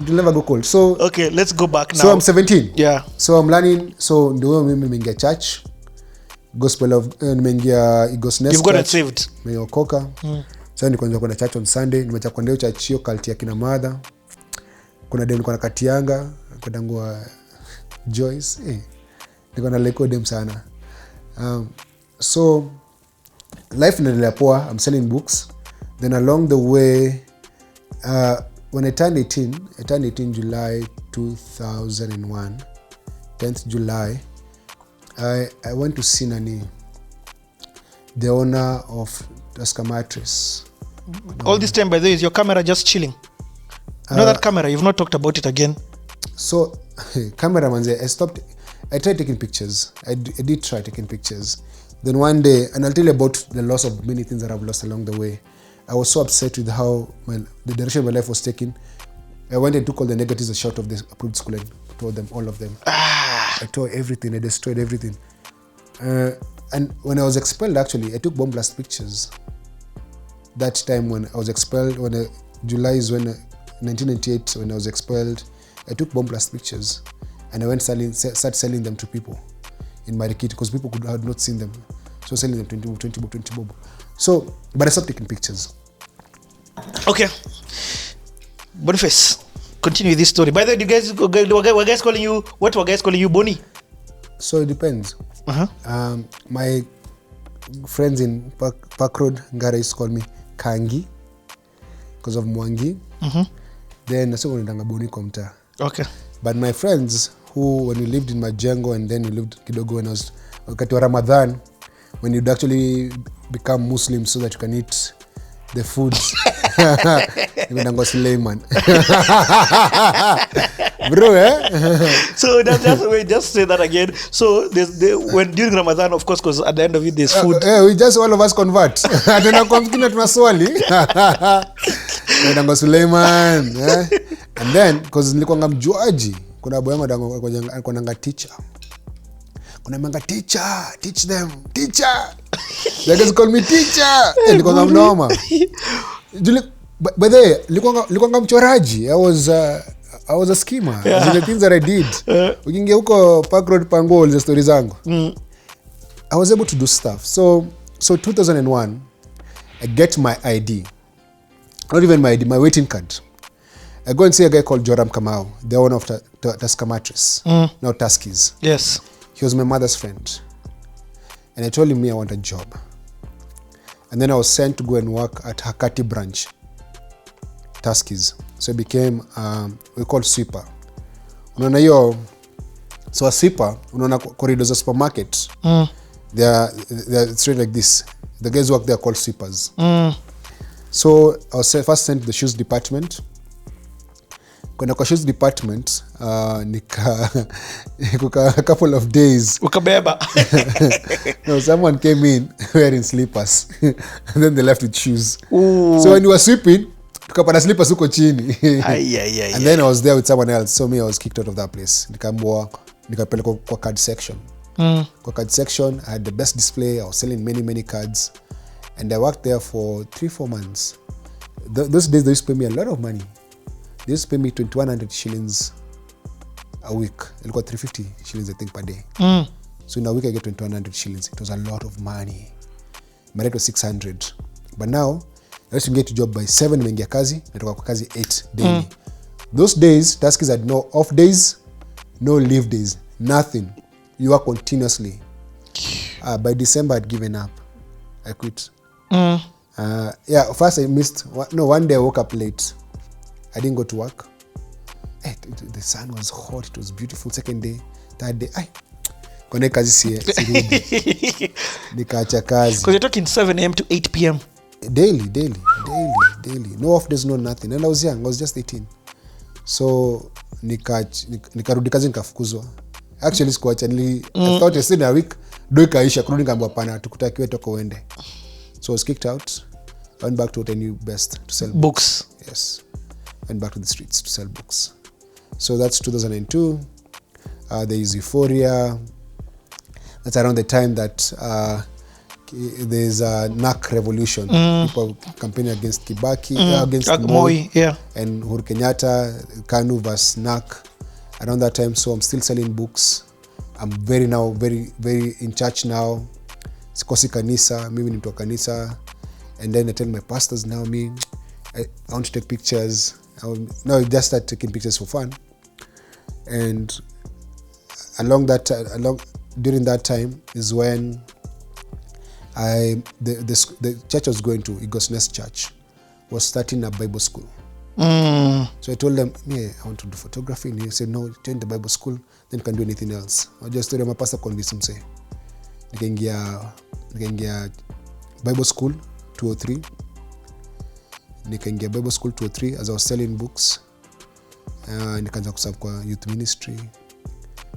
It'll never go cold. So okay, let's go back now. So I'm 17. Yeah. So I'm learning. So ndio mimi nimeingia church. Gospel of nimeingia Eagles Nest. You've gotten saved. Nimeokoka. So nikaanza kwenda church on Sunday. Nimeacha kwenda church hiyo cult ya kina mother. Kuna dem nilikuwa nakatianga, kwenda Joyce. Niko na like dem sana. So life inaendelea poa. I'm selling books. Then along the way when I turned 18 July 2001, 10th July, I went to see the owner of Tuskys. All this time, by the way, is your camera just chilling? That camera, you've not talked about it again. So, camera manze, I tried taking pictures. I did try taking pictures. Then one day, and I'll tell you about the loss of many things that I've lost along the way. I was so upset with how the direction my life was taken. I went and took all the negatives and shot of the approved school and tore them, all of them. I tore everything. I destroyed everything. And when I was expelled, actually, I took bomb blast pictures. That time when I was expelled, July is when 1998, when I was expelled, I took bomb blast pictures, and I went start selling them to people in Marikiti because people had not seen them. So selling them 20 bob. So, but I stopped taking pictures. Okay. Boniface, continue this story. By the way, were guys calling you, what were guys calling you, Boni? So it depends. My friends in Park Road, Ngara used to call me Kangi because of Mwangi. Then I said Boni Komta. Okay. But my friends who, when we lived in Majengo and then we lived Kidogo, when I was wakati wa Ramadan, when you'd actually become Muslim so that you can eat the food. Nimendango Suleiman. Bro, So just say that again. So when during Ramadan, of course, because at the end of it there's food. We just all of us convert. Tena kwa mkina tunaswali. Nimendango Suleiman. And then because nilikuwa mjuaji, kuna boy yangu alikuwa nanga teacher. Kuna manga teacher, teach them, teacher. They just call me teacher. Nilikuwa mnoma. By the way, nilikuwa mchoraji. I was a schemer. The things that I did. Ukiingia huko Park Road Pango, the stories zangu. I was able to do stuff. So 2001, I get my ID. Not even my ID, my waiting card. I go and see a guy called Joram Kamau, the owner of Tuskys, now Tuskys. Yes. He was my mother's friend. And I told him I want a job. And then I was sent to go and work at Hakati branch, Tuskys. So I became, we called sweeper. Unaona hiyo, so a sweeper, unaona corridors of supermarket. They're straight like this. The guys who work there are called sweepers. So I was first sent to the shoes department. Kwenda kwa shoes department, a couple of days. Ukabeba. No, someone came in wearing slippers. And then they left with shoes. So when you were sweeping, tukapata slippers huko chini. And then I was there with someone else. So me, I was kicked out of that place. Nikapelekwa kwa card section. Kwa card section, I had the best display. I was selling many cards. And I worked there for 3-4 months. Those days, they used to pay me a lot of money. They used to pay me 2,100 shillings a week. Ilikuwa 350 shillings, I think, per day. So in a week, I get 2,100 shillings. It was a lot of money. My rate was 600. But now, I used to get a job by 7 nimeingia kazi, natoka kwa kazi 8 daily. Those days, Tuskys had no off days, no leave days, nothing. You work continuously. By December, I'd given up. I quit. First I missed. One day I woke up late. I didn't go to work. The sun was hot. It was beautiful. Second day, third day, kone kazi sirudi. Nikaacha kazi. Because you're talking 7 a.m. to 8 p.m. Daily. No off days, no nothing. And I was young. I was just 18. So nikarudi kazi nikafukuzwa. Actually sikuacha. I thought I stayed a week. Do ikaisha kurudi ngamba pana tukutakiwe toka uende. So I was kicked out. I went back to what I knew best, to sell books. Yes. Went back to the streets to sell books. So that's 2002. There is Euphoria. That's around the time that there's a NAK revolution. People campaigning against Kibaki, against Moi, yeah. and Uhuru Kenyatta, KANU versus NAK. Around that time, so I'm still selling books. I'm very in church now. Sikosi kanisa, mimi ni mtu wa kanisa. And then I tell my pastors now, I want to take pictures. Now I just start taking pictures for fun. And during that time is when the church I was going to, Eagles Nest Church, was starting a Bible school. So I told them, I want to do photography. And he said, no, join the Bible school, then you can do anything else. I just told my pastor convinced him, say, nikaingia Bible school 203. Nikaingia Bible school 203 as I was selling books. Nikaanza kuserve kwa youth ministry.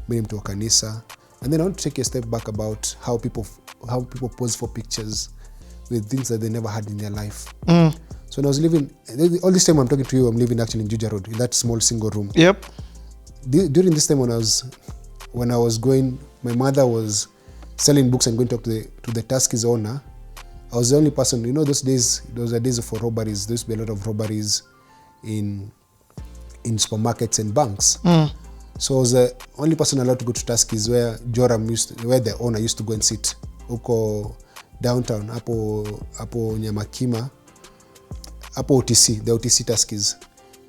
Mimi mtu wa kanisa. And then I want to take a step back about how people pose for pictures with things that they never had in their life. So when I was living, all this time I'm talking to you, I'm living actually in Juja Road, in that small single room. Yep. During this time when I was going, my mother was selling books and going to talk to the Tuskys owner. I was the only person, those days, those are days for robberies. There used to be a lot of robberies in supermarkets and banks. So I was the only person allowed to go to Tuskys where where the owner used to go and sit. Huko downtown, hapo Nyamakima, hapo OTC, the OTC Tuskys,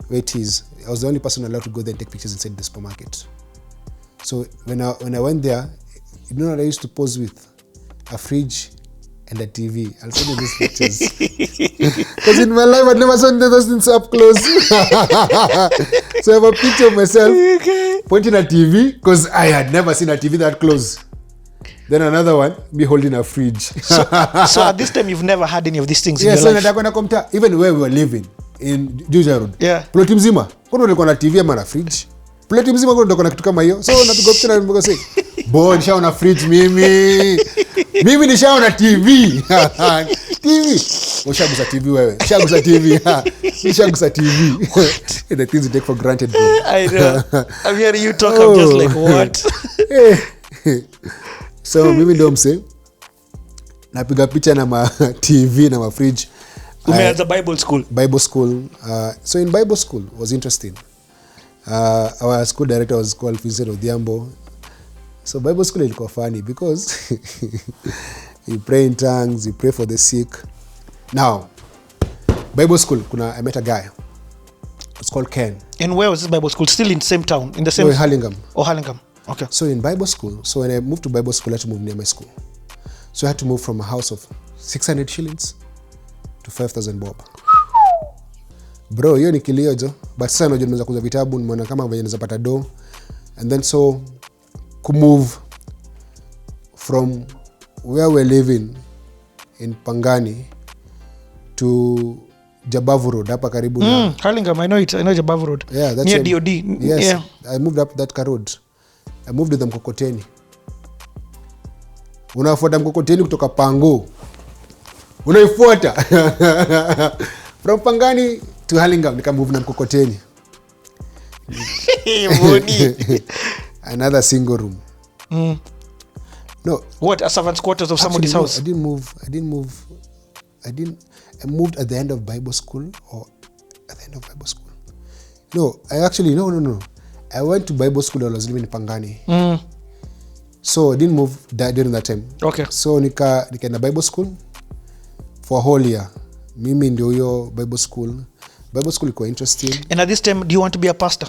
where it is. I was the only person allowed to go there and take pictures inside the supermarket. So when I went there, you know what I used to pose with? A fridge and a TV. I'll send you these pictures. Because in my life, I'd never seen those things up close. So I have a picture of myself pointing at TV, because I had never seen a TV that close. Then another one, me holding a fridge. So at this time, you've never had any of these things in your life? Yes, even where we were living, in Juja Road. Yeah. Ploti mzima, kuna ulikuwa na TV ama na fridge. Ploti mzima kuna ulikuwa na kitu kama hiyo. So napiga picha na mbona say, "Boy, nishaona fridge mimi. Mimi nishaona TV." TV. Ushagusa TV wewe. Ushagusa TV. Ushagusa TV. The things you take for granted, bro. I know. I'm hearing you talk, I'm just like, what? So mimi ndo mse napiga picha na ma TV na ma fridge. Umeanza Bible school. So in Bible school was interesting. Our school director was called Vincent Odhiambo. So Bible school ilikuwa funny because you pray in tongues, you pray for the sick. Now, Bible school, I met a guy. It's called Ken. And where was this Bible school? Still in the same town? In the same... No, in Hurlingham. Oh, Hurlingham. Okay. So in Bible school, so when I moved to Bible school, I had to move near my school. So I had to move from a house of 600 shillings to 5,000 bob. Bro, hiyo ni kilio jo. But sasa najua nimeweza kuuza vitabu, nimeona kama venye naweza pata do. And then so move from where we're living in Pangani to Jabavu Road, hapa karibu na Hurlingham, I know Jabavu Road. Yeah, that's near DOD. Yes, yeah. I moved up that road. I moved with the mkokoteni. Unafuata mkokoteni kutoka Pango. Unaifuata. From Pangani to Hurlingham, nika move na mkokoteni. Another single room. No. What, a servant's quarters of somebody's house? I didn't move. I moved at the end of Bible school or at the end of Bible school. No, no. I went to Bible school when I was living in Pangani. So I didn't move during that time. Okay. So nikaenda Bible school for a whole year. Mimi ndio hiyo Bible school. Bible school ilikuwa interesting. And at this time, do you want to be a pastor?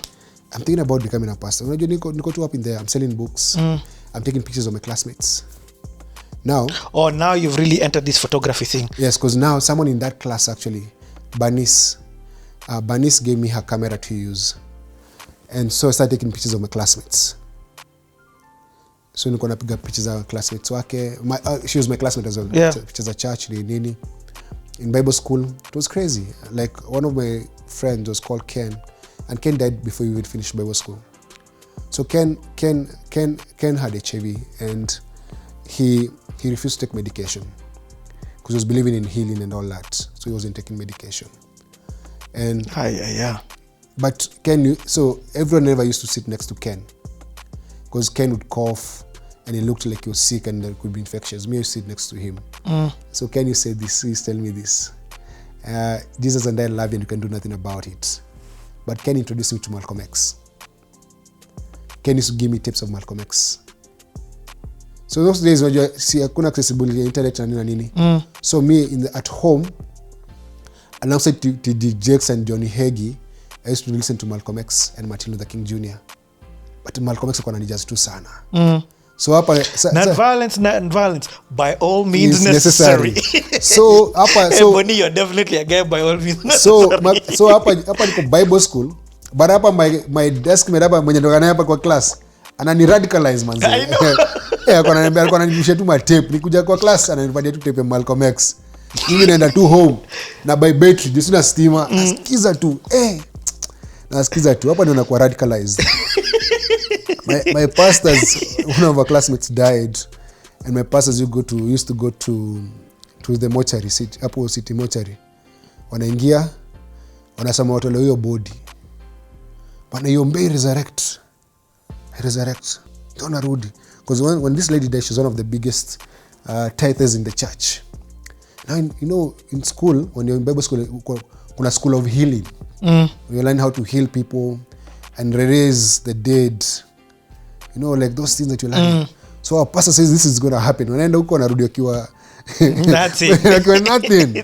I'm thinking about becoming a pastor. Unajua niko too up in there. I'm selling books. I'm taking pictures of my classmates. Now you've really entered this photography thing. Yes, because now someone in that class actually, Banice gave me her camera to use. And so I started taking pictures of my classmates. So niko napiga pictures za classmates wake. She was my classmate as well. Yeah. Pictures of church, nini. In Bible school, it was crazy. Like one of my friends was called Ken. And Ken died before we even finished Bible school. So Ken had HIV and he refused to take medication because he was believing in healing and all that. So he wasn't taking medication. And yeah. But Ken, so everyone never used to sit next to Ken because Ken would cough and he looked like he was sick and it could be infectious. Me, I sit next to him. So can you say this? He's telling me this. Jesus and I love you and you can do nothing about it. But can you introduce me to Malcolm X? Can you give me tips of Malcolm X? So those days when you see hakuna accessibility internet na nini. So me at home, alongside T.D. Jakes and Johnny Hagee, I used to listen to Malcolm X and Martin Luther King Jr. But Malcolm X alikuwa ananijaz tu sana. So hapa not violence by all means necessary. So hapa Bonnie, you're definitely a guy by all means necessary. So hapa niko Bible school, but hapa my desk mate hapa mwenye ndo hapa kwa class anani radicalize manzi. I know. Alikuwa ananibishia tu ma tape. Nikuja kwa class ananipatia tu tape ya Malcolm X. Mimi naenda tu home na by battery just na stima nasikiza tu. Nasikiza tu. Hapa ndio nakuwa radicalized. My pastors, one of our classmates died, and my pastors used to go to the mortuary, hapo city mortuary. Wanaingia, wanasema watolewe hiyo body. Wanaiombea resurrect. Don't rudi. Because when this lady died, she's one of the biggest tithers in the church. Now, you know, in school, when you're in Bible school, kuna school of healing. You learn how to heal people and raise the dead. You know, like those things that you learn. So our pastor says this is going to happen. Wanaenda huko wanarudi wakiwa nothing.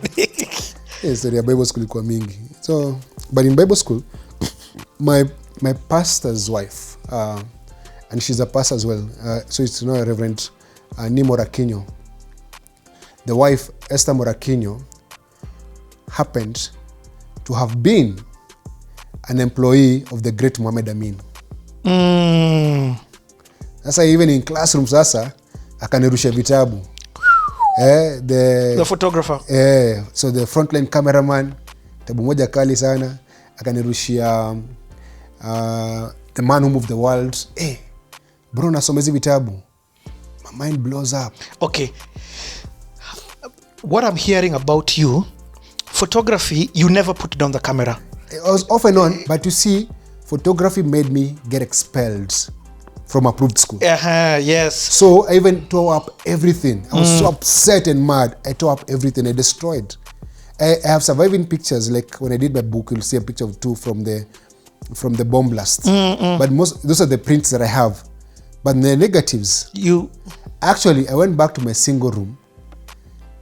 Yes, story ya Bible school ilikuwa mingi. So, but in Bible school, my pastor's wife, and she's a pastor as well. So it's Reverend Ni Morakinyo. The wife, Esther Morakinyo, happened to have been an employee of the great Muhammad Amin. Sasa even in classroom sasa akanirusha vitabu. The photographer. So the frontline cameraman, tabu moja kali sana, akanirushia The Man Who Moved the World. Bro, nasoma hizi vitabu. My mind blows up. Okay. What I'm hearing about you, photography, you never put it on the camera. It was off and on, but you see, photography made me get expelled from approved school. Yes. So I even tore up everything. I was so upset and mad. I tore up everything. I destroyed. I have surviving pictures. Like when I did my book, you'll see a picture of two from the bomb blast. But those are the prints that I have. But the negatives. Actually, I went back to my single room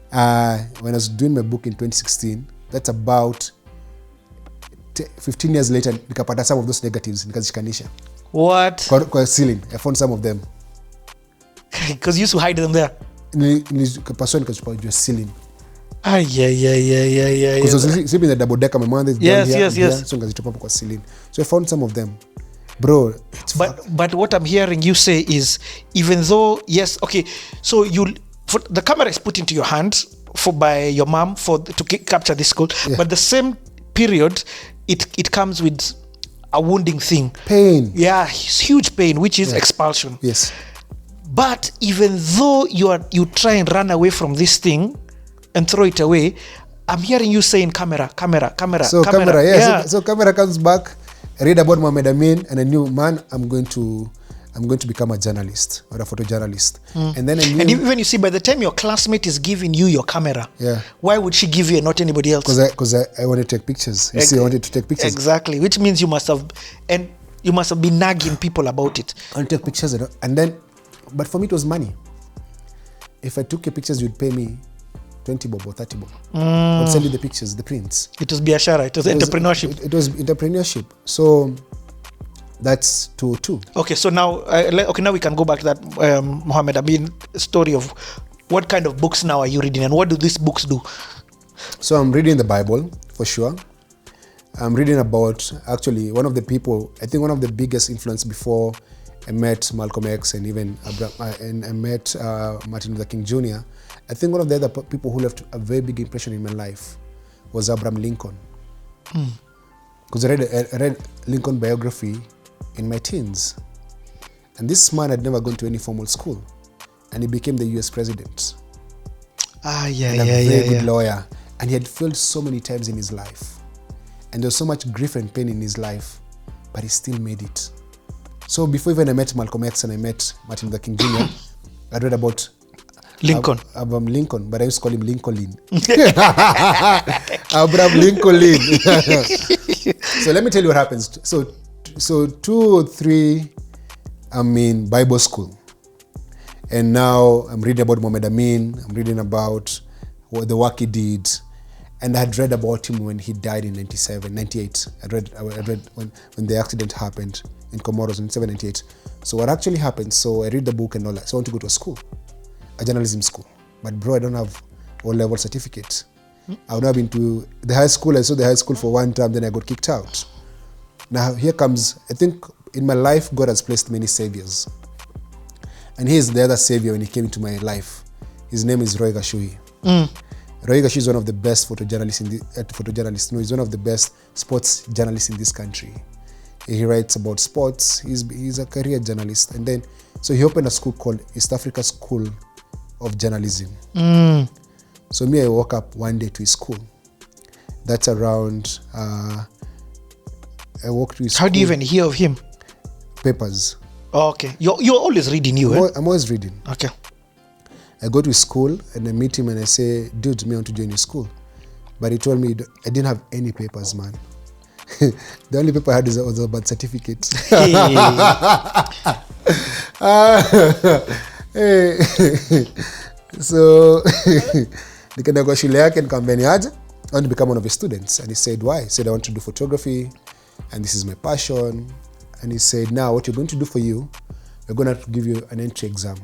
when I was doing my book in 2016. That's about 15 years later. Nikapata some of those negatives. Nikazishikanisha. What? Kwa ceiling. I found some of them. Because you used to hide them there. Nikapaswa nikachupa juu ceiling. Yeah. Because I was sleeping in the double decker. My mother is down here. Yes. So nikachupa kwa ceiling. So I found some of them. Bro, but what I'm hearing you say is, even though, yes, okay, so the camera is put into your hand by your mom to capture this school, but the same period, it comes with a wounding thing. Pain. Yeah, huge pain, which is expulsion. Yes. But even though you try and run away from this thing and throw it away, I'm hearing you saying camera. So camera, yeah. So camera comes back. I read about Muhammad Amin and I knew, man, I'm going to become a journalist or a photojournalist. And then I knew, and even you see, by the time your classmate is giving you your camera, why would she give you and not anybody else? Because I wanted to take pictures. You see, I wanted to take pictures. Exactly, which means you must have been nagging people about it. I want to take pictures, and then, but for me it was money. If I took your pictures, you'd pay me 20 bob or 30 bob. I would send you the pictures, the prints. It was biashara. It was entrepreneurship. It was entrepreneurship. So that's 202. Okay, so now, now we can go back to that Muhammad Amin story of what kind of books now are you reading and what do these books do? So I'm reading the Bible for sure. I'm reading about actually one of the people, I think one of the biggest influence before I met Malcolm X and even and I met Martin Luther King Jr. I think one of the other people who left a very big impression in my life was Abraham Lincoln. Because I read Lincoln biography in my teens. And this man had never gone to any formal school. And he became the US president. A very good lawyer. And he had failed so many times in his life. And there was so much grief and pain in his life. But he still made it. So before even I met Malcolm X and I met Martin Luther King Jr., I read about Lincoln. Abraham Lincoln, but I used to call him Lincoln. Abraham Lincoln. So let me tell you what happens. So 2 or 3, I'm in Bible school. And now I'm reading about Muhammad Amin. I'm reading about what the work he did. And I had read about him when he died in 98. I read when the accident happened in Comoros in 98. So what actually happened, so I read the book and all that. So I want to go to a school, a journalism school. But bro, I don't have O-level certificate. I've not been to the high school. I saw the high school for one term, then I got kicked out. Now here comes, I think in my life, God has placed many saviors. And here's the other savior when he came into my life. His name is Roy Gashui. Roy Gashui is one of the best photojournalists. No, he's one of the best sports journalists in this country. He writes about sports. He's a career journalist. And then, so he opened a school called East Africa School of Journalism. So me, I woke up one day to his school. That's around, I walked to his school. How do you even hear of him? Papers. Oh, okay. You're always reading, I'm always reading. Okay. I go to his school and I meet him and I say, dude, me, I want to join your school. But he told me I didn't have any papers, man. The only paper I had was a birth certificate. So nikaenda kwa shule yake nikamwambia aje, I want to become one of his students. And he said, why? He said, I want to do photography and this is my passion. And he said, now what you're going to do for you, we're going to give you an entry exam.